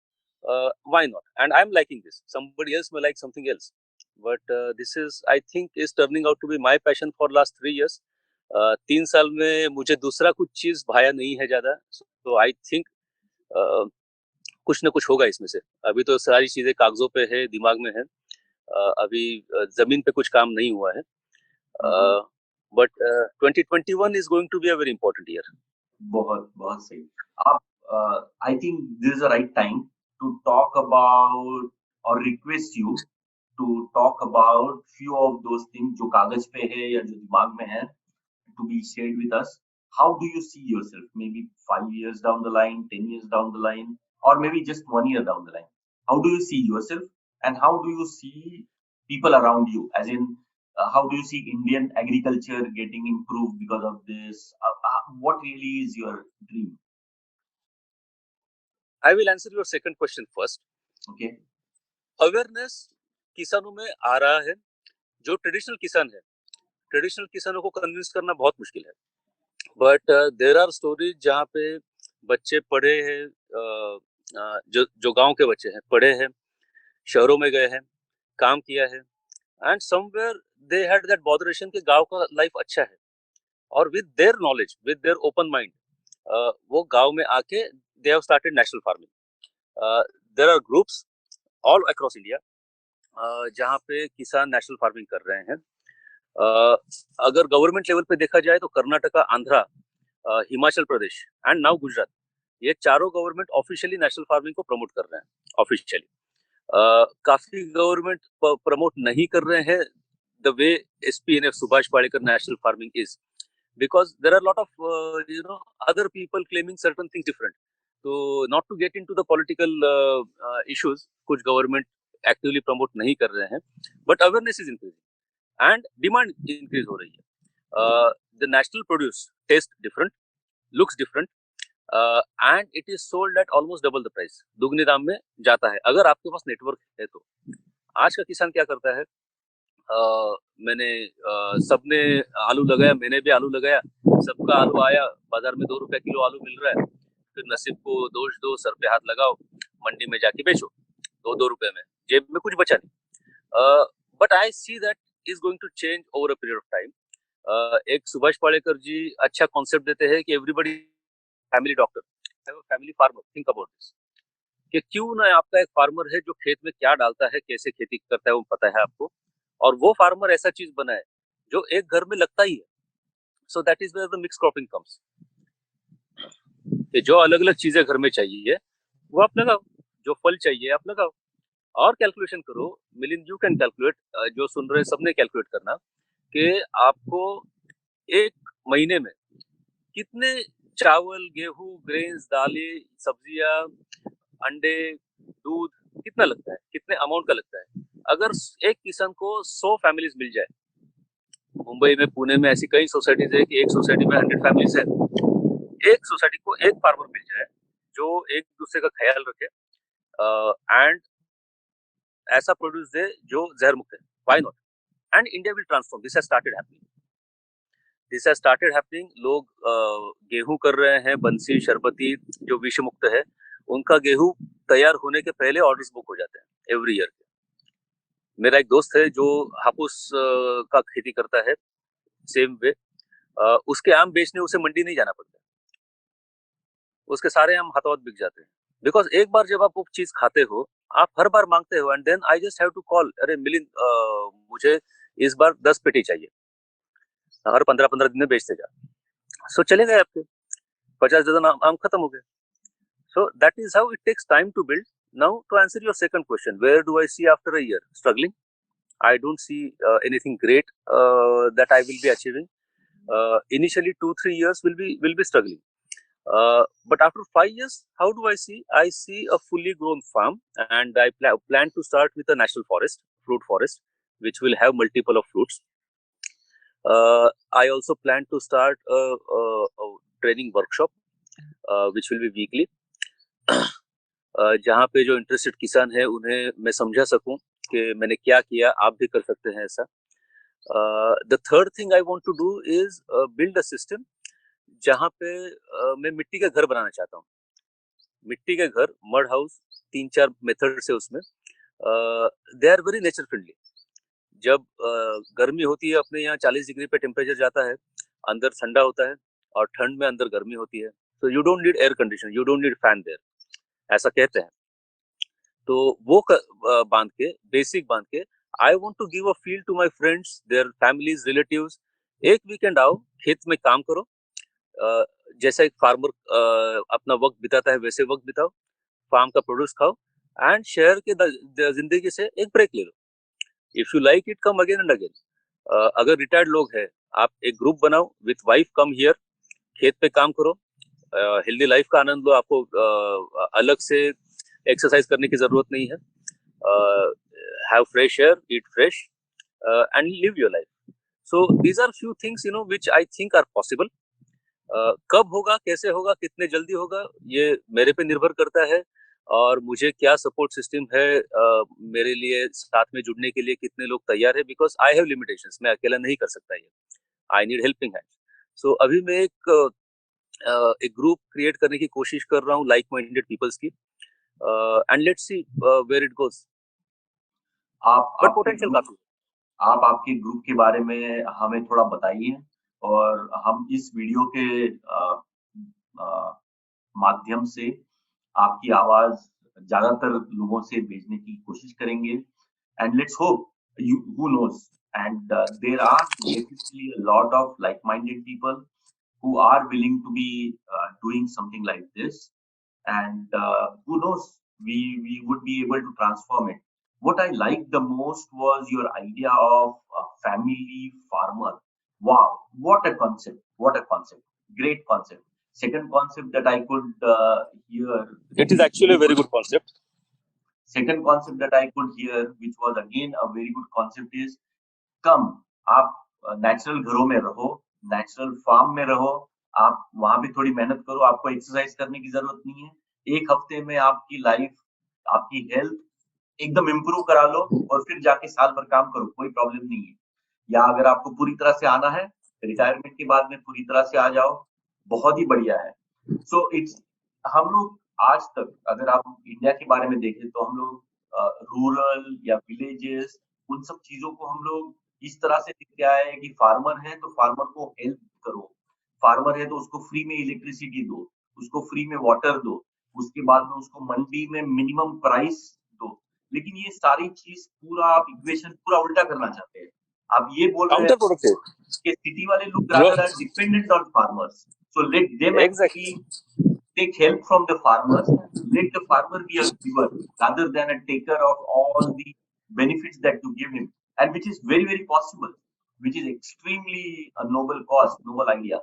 Why not? And I'm liking this. Somebody else may like something else, but this is, I think, is turning out to be my passion for last 3 years. 3 साल में मुझे दूसरा कुछ चीज भाया नहीं है ज्यादा, so I think कुछ ना कुछ होगा इसमें से. अभी तो सारी चीजें कागजों पे है, दिमाग में है. अभी जमीन पे कुछ काम नहीं हुआ है. But 2021 is going to be a very important year. बहुत बहुत सही. आप I think this is the right time to talk about और request you to talk about few of those things जो कागज पे है या जो दिमाग में है, to be shared with us. How do you see yourself? Maybe 5 years down the line, 10 years down the line, or maybe just 1 year down the line. How do you see yourself, and how do you see people around you? As in, how do you see Indian agriculture getting improved because of this? What really is your dream? I will answer your second question first. Okay. Awareness किसानों में आ रहा है। जो ट्रेडिशनल किसान है, ट्रेडिशनल किसानों को कन्विंस करना बहुत मुश्किल है। बट देयर आर स्टोरीज जहाँ पे बच्चे पढ़े हैं, जो जो गांव के बच्चे हैं, पढ़े हैं, शहरों में गए हैं, काम किया है, and somewhere they had that botheration कि गांव का लाइफ अच्छा है, और with their knowledge, with their open mind, वो गांव में आके they have started national farming. There are groups all across India जहाँ पे किसान नेशनल फार्मिंग कर रहे हैं। अगर गवर्नमेंट लेवल पे देखा जाए तो कर्नाटका, आंध्रा, हिमाचल प्रदेश एंड नाउ गुजरात, ये चारों गवर्नमेंट ऑफिशियली नेशनल फार्मिंग को प्रमोट कर रहे हैं ऑफिशियली। काफी गवर्नमेंट प्रमोट नहीं कर रहे हैं the way SPNF Subhash Palekar national farming is, because there are a lot of other people claiming certain things different. So not to get into the political issues, कुछ गवर्नमेंट एक्टिवली प्रमोट नहीं कर रहे हैं, but awareness is increasing and demand increase हो रही है। The national produce taste different, looks different, and it is sold at almost double the price, दुगने दाम में जाता है अगर आपके पास नेटवर्क है तो। आज का किसान क्या करता है, मैंने सबने आलू लगाया, मैंने भी आलू लगाया, सबका आलू आया, बाजार में 2 रुपया किलो आलू मिल रहा है, फिर नसीब को दोष दो, सर पे हाथ लगाओ, मंडी में जाके बेचो 2-2 रुपए में, जेब में कुछ बचा नहीं। But I see that is going to change over a period of time. एक सुभाष पालेकर जी अच्छा कॉन्सेप्ट देते हैं कि everybody family doctor, family farmer, think about this, कि क्यों ना आपका एक फार्मर है जो खेत में क्या डालता है, कैसे खेती करता है, वो पता है आपको, और वो फार्मर ऐसा चीज बनाए जो एक घर में लगता ही है। So that is where the mix cropping comes, कि जो अलग अलग चीजें घर में चाहिए वो आप लगाओ, जो फल चाहिए आप लगाओ, और कैलकुलेशन करो। मिलिंद, यू कैन कैलकुलेट, जो सुन रहे सबने कैलकुलेट करना कि आपको एक महीने में कितने चावल, गेहूं, ग्रेन्स, दालें, सब्जियां, अंडे, दूध कितना लगता है, कितने अमाउंट का लगता है। अगर एक किसान को 100 फैमिलीज मिल जाए, मुंबई में, पुणे में ऐसी कई सोसाइटीज है कि एक सोसाइटी में 100 फैमिलीज है, एक सोसाइटी को एक फार्मर मिल जाए जो एक दूसरे का ख्याल रखे एंड ऐसा प्रोड्यूस दे जो जहर मुक्त है, why not, and India will transform. This has started happening, this has started happening. लोग गेहूं कर रहे हैं, बंसी, शरबती जो विष मुक्त है, उनका गेहूं तैयार होने के पहले ऑर्डर्स बुक हो जाते हैं एवरी ईयर। मेरा एक दोस्त है जो हापुस का खेती करता है, सेम वे, उसके आम बेचने उसे मंडी नहीं जाना पड़ता, उसके सारे आम हाथों हाथ बिक जाते हैं। बिकॉज एक बार जब आप वो चीज खाते हो, आप हर बार मांगते हो, and then I just have to call, अरे मिलिंद, मुझे इस बार 10 पेटी चाहिए, हर 15-15 दिन में बेचते जा। सो चले गए आपके 50 दर्जन आम खत्म हो गए। So that is how it takes time to build. Now to answer your second question, where do I see after a year struggling? I don't see anything great that I will be achieving. Initially, 2-3 years will be struggling, but after 5 years, how do I see? I see a fully grown farm, and I plan to start with a national forest, fruit forest, which will have multiple of fruits. I also plan to start a training workshop, which will be weekly. जहाँ पे जो इंटरेस्टेड किसान है उन्हें मैं समझा सकूं कि मैंने क्या किया, आप भी कर सकते हैं ऐसा। The third thing I want to do is build a system जहाँ पे मैं मिट्टी का घर बनाना चाहता हूँ। मिट्टी के घर, मड हाउस, 3-4 मेथड से उसमें they are very nature friendly. जब गर्मी होती है, अपने यहाँ 40 डिग्री पे टेम्परेचर जाता है, अंदर ठंडा होता है, और ठंड में अंदर गर्मी होती है, तो you don't need air condition, you don't need fan there, ऐसा कहते हैं। तो वो बांध के, बेसिक बांध के, I want to give a feel to my friends, their families, relatives. एक वीकेंड आओ, खेत में काम करो, जैसा एक फार्मर अपना वक्त बिताता है वैसे वक्त बिताओ, फार्म का प्रोड्यूस खाओ, एंड शहर के जिंदगी से एक ब्रेक ले लो। If you like it, come again and again. अगर रिटायर्ड लोग हैं, आप एक ग्रुप बनाओ विथ वाइफ, कम हियर, खेत पे काम करो, हेल्दी लाइफ का आनंद लो। आपको अलग से एक्सरसाइज करने की जरूरत नहीं है। Have fresh air, eat fresh, and live your life. So these are few things which I think are possible. कब होगा, कैसे होगा, कितने जल्दी होगा, ये मेरे पे निर्भर करता है, और मुझे क्या सपोर्ट सिस्टम है मेरे लिए साथ में जुड़ने के लिए, कितने लोग तैयार है, बिकॉज आई हैव लिमिटेशंस, मैं अकेला नहीं कर सकता ये, आई नीड हेल्पिंग हैंड। सो अभी मैं एक ग्रुप क्रिएट करने की कोशिश कर रहा हूँ लाइक माइंडेड पीपल्स की, and let's see where it goes, आप बट आपके पोटेंशियल ग्रुप काफी आप आपके ग्रुप के बारे में हमें थोड़ा बताइए, और हम इस वीडियो के अ, माध्यम से आपकी आवाज ज्यादातर लोगों से भेजने की कोशिश करेंगे। And let's hope, you who knows, and there are definitely a lot of like minded people who are willing to be doing something like this, and who knows, we would be able to transform it. What I liked the most was your idea of a family farmer. Wow, what a concept, what a concept, great concept. Second concept that I could hear, it is actually very good concept. second concept that I could hear, which was again a very good concept, is कम, आप नेचुरल घरों में रहो, नेचुरल फार्म में रहो, आप वहां भी थोड़ी मेहनत करो, आपको एक्सरसाइज करने की जरूरत नहीं है। एक हफ्ते में आपकी लाइफ, आपकी हेल्थ एकदम इम्प्रूव करा लो, और फिर जाके साल भर काम करो, कोई प्रॉब्लम नहीं है। या अगर आपको पूरी तरह से आना है, रिटायरमेंट के बाद में पूरी तरह से आ जाओ, बहुत ही बढ़िया है। सो इट्स, हम लोग आज तक अगर आप इंडिया के बारे में देखें तो हम लोग रूरल या विलेजेस, उन सब चीजों को हम लोग इस तरह से दिख के आए हैं कि फार्मर है तो फार्मर को हेल्प करो, फार्मर है तो उसको फ्री में इलेक्ट्रिसिटी दो, उसको फ्री में वाटर दो, उसके बाद में उसको मंडी में मिनिमम प्राइस दो। लेकिन ये सारी चीज पूरा आप इक्वेशन पूरा उल्टा करना चाहते हैं। आप ये बोल रहे हैं काउंटर प्रोडक्टिव कि सिटी वाले लोग जो rather are dependent on farmers, so let them actually exactly take help from the farmers. Let the farmer be a giver rather than a taker of all the benefits that you give him, and which is very, very possible, which is extremely a noble cause, noble idea.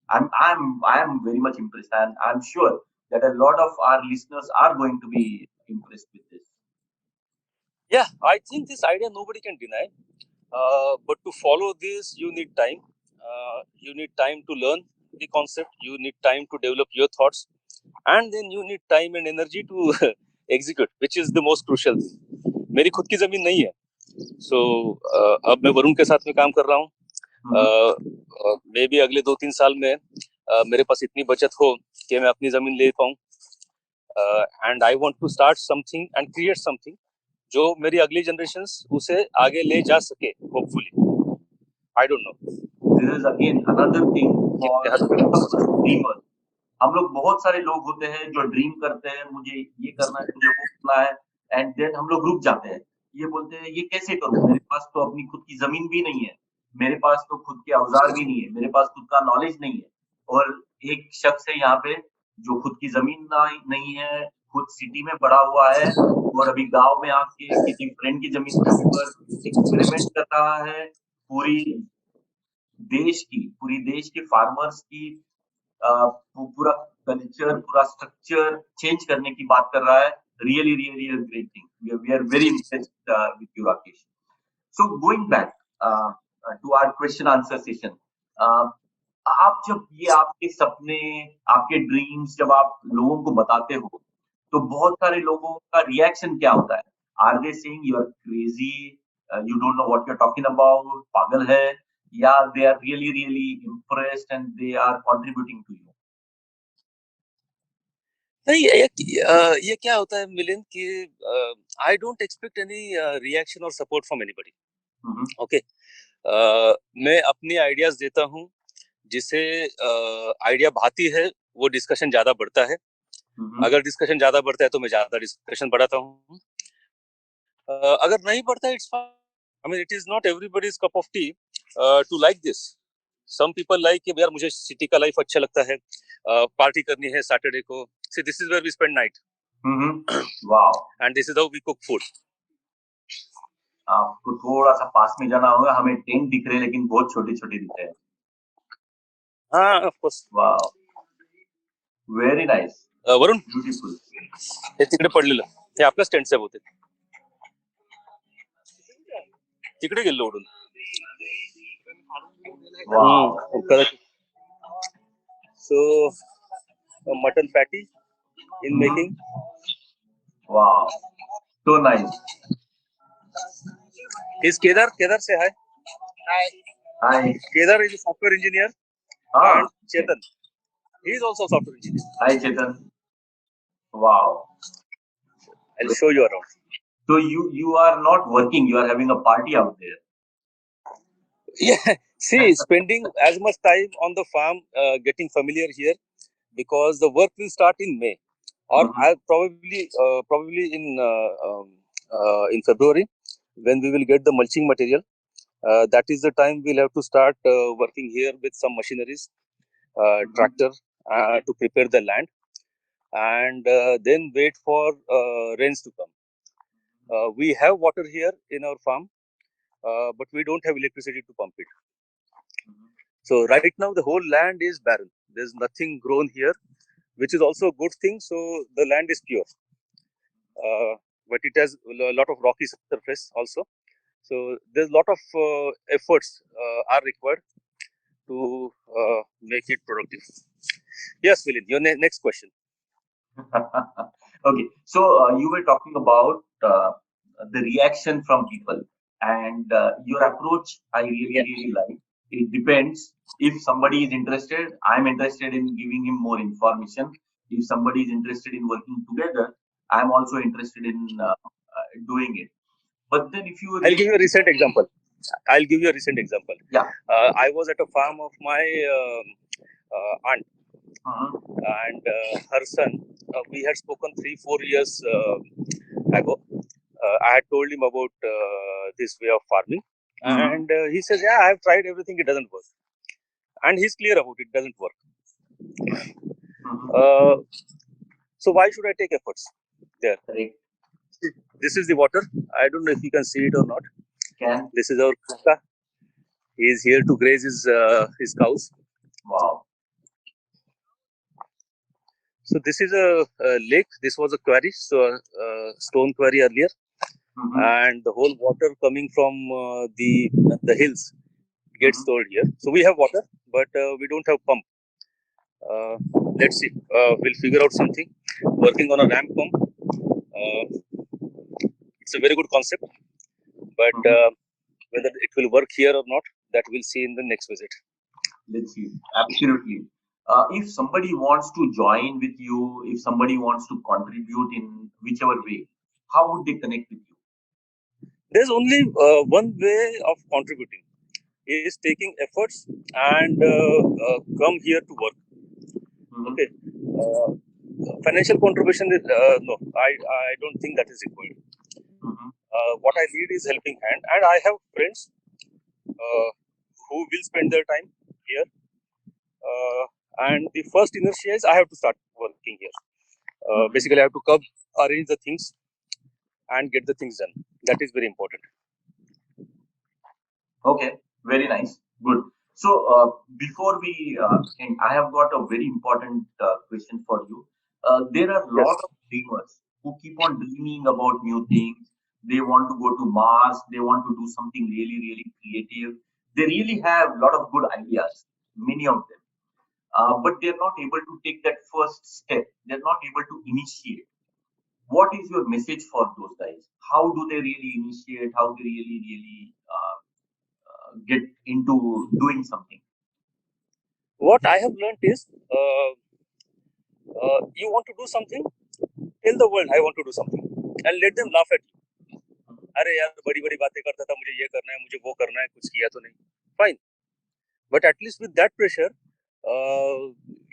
I am very much impressed, and I'm sure that a lot of our listeners are going to be impressed with this. yeah, I think this idea nobody can deny, but to follow this you need time, you need time to learn the concept, you need time to develop your thoughts, and then you need time and energy to execute, which is the most crucial thing. मेरी खुद की जमीन नहीं है, सो अब मैं वरुण के साथ में काम कर रहा हूँ। Mhm. मे बी अगले 2-3 साल में मेरे पास इतनी बचत हो कि मैं अपनी जमीन ले पाऊँ, and I want to start something and create something जो मेरी अगली जनरेशंस उसे आगे ले जा सके, hopefully. I don't know, This is again another thing ये for मेरा us dreamers. हम लोग बहुत सारे लोग होते हैं जो ड्रीम करते हैं, मुझे ये करना है, मुझे वो करना है, एंड देन हम लोग रुक जाते हैं। ये बोलते हैं ये कैसे करूं, मेरे पास तो अपनी खुद की जमीन भी नहीं है, मेरे पास तो खुद के औजार भी नहीं है, मेरे पास खुद का नॉलेज नहीं है। और एक शख्स है यहाँ पे जो खुद की जमीन नहीं है, खुद सिटी में बड़ा हुआ है, और अभी गांव में आके किसी फ्रेंड की जमीन के ऊपर एक्सपेरिमेंट कर रहा है, पूरी पूरी देश के फार्मर्स की पूरा कल्चर, पूरा स्ट्रक्चर चेंज करने की बात कर रहा है। Really really a great thing, we are very impressed with you Rakesh. So going back to our question answer session, आप जब ये आपके सपने, आपके ड्रीम्स जब आप लोगों को बताते हो, तो बहुत सारे लोगों का रिएक्शन क्या होता है? Are they saying you are crazy, you don't know what you are talking about, पागल है, या they are really really impressed and they are contributing to you? नहीं, ये क्या होता है मिलिंद कि I don't expect any reaction और सपोर्ट फ्रॉम एनीबॉडी। ओके, मैं अपनी आइडियाज देता हूँ, जिसे आइडिया भाती है वो डिस्कशन ज्यादा बढ़ता है, अगर डिस्कशन ज्यादा बढ़ता है तो मैं ज्यादा डिस्कशन बढ़ाता हूँ, अगर नहीं बढ़ता है it's fine. I mean it is not everybody's cup of tea to like this. Some people like कि यार मुझे सिटी का लाइफ अच्छा लगता है, पार्टी करनी है सैटरडे को, see this is where we spend night, wow, and this is how we cook food. आपको थोड़ा सा पास में जाना होगा, हमें टेंट दिख रहे हैं लेकिन बहुत छोटे छोटे दिख रहे हैं। हाँ of course. Wow, very nice, Varun, beautiful. हे तिकडे पडलेलं, हे आपल्याच टेंटचं बहुतेक, तिकडे गेलो उडून। Wow, so mutton patty in making, Wow, so nice. Is Kedar? Kedar, say hi. Hi. Kedar is a software engineer, Ah, and Chetan, he is also a software engineer. hi Chetan. Wow. I'll show you around. So you are not working, you are having a party out there. Yeah, see, spending as much time on the farm, getting familiar here, because the work will start in May, or Mhm. I'll probably in February, when we will get the mulching material. That is the time we'll have to start working here with some machineries, Mhm. tractor, to prepare the land, and then wait for rains to come. We have water here in our farm, but we don't have electricity to pump it. Mhm. So right now the whole land is barren. There's nothing grown here, which is also a good thing. So the land is pure, but it has a lot of rocky surface also. So there's a lot of efforts are required to make it productive. Yes, Milind, your next question. Okay, so you were talking about the reaction from people, and your approach I really, Yeah. really like. It depends. If somebody is interested, I'm interested in giving him more information. If somebody is interested in working together, I'm also interested in doing it. But then if you I'll give really, you a recent example. I'll give you a recent example. yeah, I was at a farm of my aunt uh-huh, and her son. We had spoken 3-4 years ago. I had told him about this way of farming, uh-huh, and he says, "Yeah, I have tried everything; it doesn't work." And he's clear about it; doesn't work. uh-huh, Uh, so why should I take efforts there? correct, This is the water. I don't know if you can see it or not. can, This is our kuka. He is here to graze his cows. wow, So this is a lake. This was a quarry, so stone quarry earlier, uh-huh, and the whole water coming from the hills gets uh-huh. stored here. So we have water, but we don't have pump. Uh, let's see. We'll figure out something. Working on a ramp pump. It's a very good concept, but Uh-huh. whether it will work here or not, that we'll see in the next visit. Let's see. Absolutely. If somebody wants to join with you, if somebody wants to contribute in whichever way, how would they connect with you? There's only one way of contributing is taking efforts and come here to work. Mhm, Okay. Financial contribution is no, I don't think that is required. mhm, What I need is helping hand, and I have friends uh, who will spend their time here. And the first inertia is I have to start working here. mhm. Basically, I have to come, arrange the things, and get the things done. That is very important. Okay, very nice. Good. So, before we end, I have got a very important question for you. There are a Yes. lot of dreamers who keep on dreaming about new things. They want to go to Mars. They want to do something really, really creative. They really have a lot of good ideas, many of them. But they're not able to take that first step. They're not able to initiate. What is your message for those guys? How do they really initiate? How they really, really get into doing something? What I have learned is, you want to do something, tell the world I want to do something, and let them laugh at you. अरे यार बड़ी बड़ी बातें करता था मुझे ये करना है मुझे वो करना है कुछ किया तो नहीं fine but at least with that pressure uh,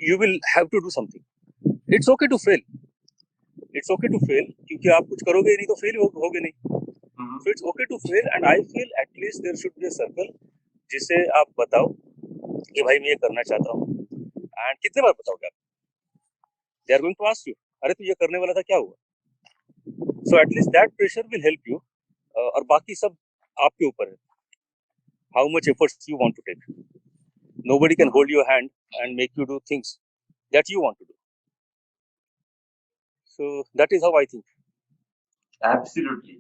you will have to do something it's okay to fail क्योंकि आप कुछ करोगे ही नहीं तो फेल होगे नहीं Mhm. so it's okay to fail and I feel at least there should be a circle जिसे आप बताओ कि भाई मैं ये करना चाहता हूँ एंड कितने बार बताओगे आप they are going to ask you अरे तू ये करने वाला था क्या हुआ so at least that pressure will help you और बाकी सब आपके ऊपर है how much efforts you want to take nobody can hold your hand and make you do things that you want to do so that is how I think. Absolutely.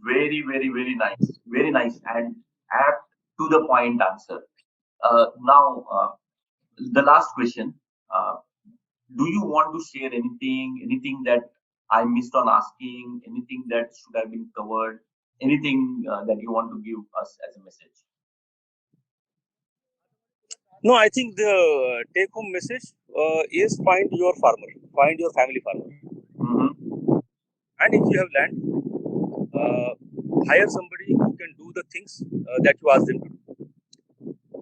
Very, very, very nice. Very nice and apt to the point answer. Now, the last question. Uh, do you want to share anything that I missed on asking, anything that should have been covered, anything that you want to give us as a message? No, I think the take-home message is find your farmer, find your family farmer, and if you have land, hire somebody who can do the things that you ask them to do.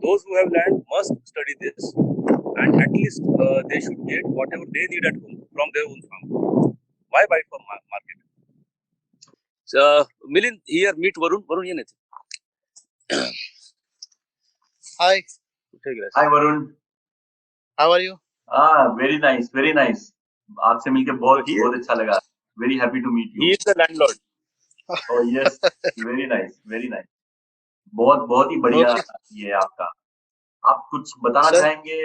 Those who have land must study this, and at least they should get whatever they need at home from their own farm. Why buy from market? Milind, here meet Varun. Varun, ये नहीं Hi, Hi Varun. how are you? Very nice, very nice. आपसे मिलके बहुत अच्छा लगा. Very happy to meet you. He is the landlord. Oh yes, very nice, very nice. बहुत ही बढ़िया ये आपका. आप कुछ बताना चाहेंगे,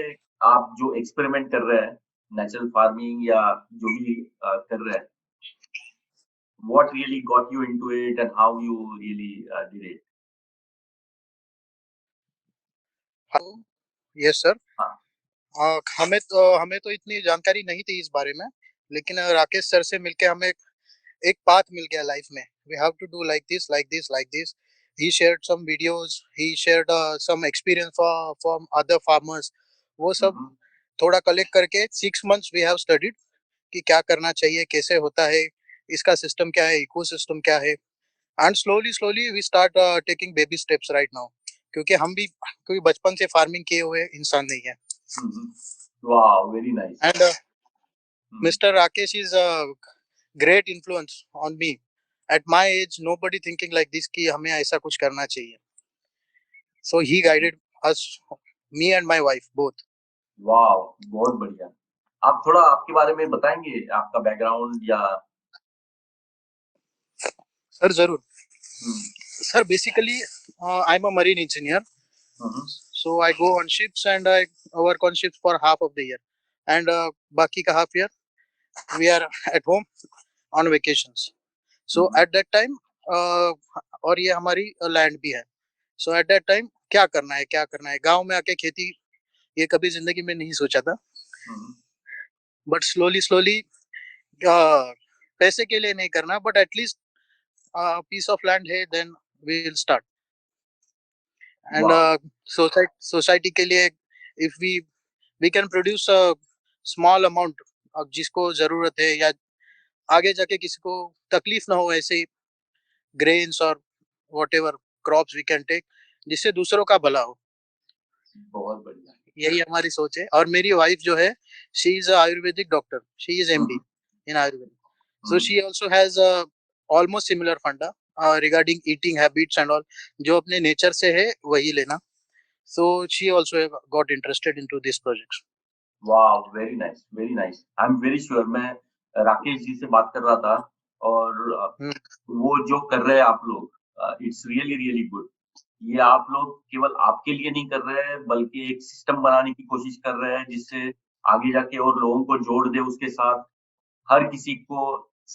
आप जो एक्सपेरिमेंट कर रहे हैं, नेचुरल फार्मिंग या जो भी कर रहे हैं, what really got you into it and how you really did it? Yes sir. हमें तो इतनी जानकारी नहीं थी इस बारे में, लेकिन राकेश सर से मिलके हमें एक पाथ मिल गया लाइफ में. We have to do like this, like this, like this. He shared some videos. He shared some experience from other farmers. वो सब थोड़ा कलेक्ट करके 6 months we have studied कि क्या करना चाहिए, कैसे होता है, इसका सिस्टम क्या है, इकोसिस्टम क्या है, and slowly we start taking baby steps right now. क्योंकि हम भी कोई बचपन से फार्मिंग किए हुए इंसान नहीं है. Wow, very nice. And Mr. Rakesh is a great influence on me. At my age, nobody thinking like this कि हमें ऐसा कुछ करना चाहिए. So he guided us, me and my wife both. Wow, बहुत बढ़िया. आप थोड़ा आपके बारे में बताएंगे, आपका बैकग्राउंड या? सर जरूर. Sir, basically, I'm a marine engineer. So I go on ships and I work on ships for half of the year, and बाकी का half year we are at home on vacations. So at that time, और ये हमारी लैंड भी है. So at that time क्या करना है गांव में आके खेती, ये कभी जिंदगी में नहीं सोचा था. But slowly पैसे के लिए नहीं करना, but at least piece of land है, then we will start. And society के लिए if we can produce a small amount, अब जिसको जरूरत है या आगे जाके किसी को तकलीफ ना हो, ऐसे grains और whatever crops we can take, जिससे दूसरों का भला हो. बहुत बढ़िया. यही हमारी सोच है. और मेरी वाइफ जो है, she is a Ayurvedic doctor. She is MD in Ayurveda. So she also has a almost similar funda regarding eating habits and all. जो अपने nature से है वही लेना. So she also got interested into this project. Wow, very nice, very nice. I'm very sure. मैं राकेश जी से बात कर रहा था और वो जो कर रहे हैं आप लोग, it's really good. ये आप लोग केवल आपके लिए नहीं कर रहे हैं, बल्कि एक सिस्टम बनाने की कोशिश कर रहे हैं जिससे आगे जाके और लोगों को जोड़ दे उसके साथ, हर किसी को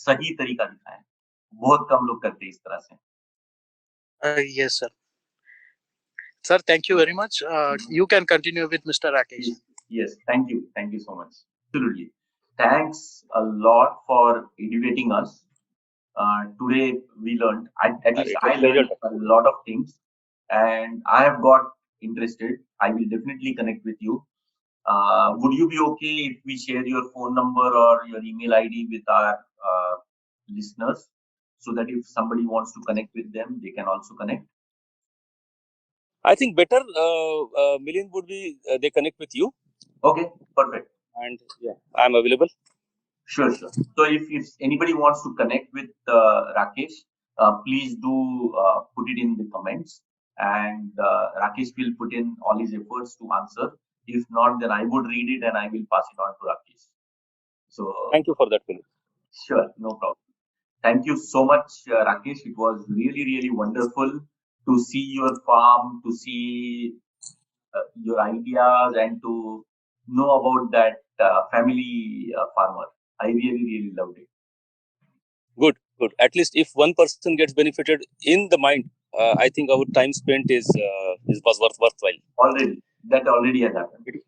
सही तरीका दिखाएं. बहुत कम लोग करते हैं इस तरह से. Yes sir. Sir, thank you very much. You can continue with Mr. Rakesh. Yes, thank you so much. Absolutely. Thanks a lot for educating us. Today we learned, at least I learned a lot of things, and I have got interested. I will definitely connect with you. Would you be okay if we share your phone number or your email ID with our listeners, so that if somebody wants to connect with them, they can also connect? I think better Milind would be they connect with you. Okay, perfect. And yeah, I'm available. Sure. So if anybody wants to connect with Rakesh, please do put it in the comments, and Rakesh will put in all his efforts to answer. If not, then I would read it and I will pass it on to Rakesh. So thank you for that, Milind. Sure, no problem. Thank you so much, Rakesh. It was really wonderful to see your farm, to see your ideas, and to know about that family farmer. I really loved it. Good. At least if one person gets benefited in the mind, I think our time spent was worthwhile. That already has happened.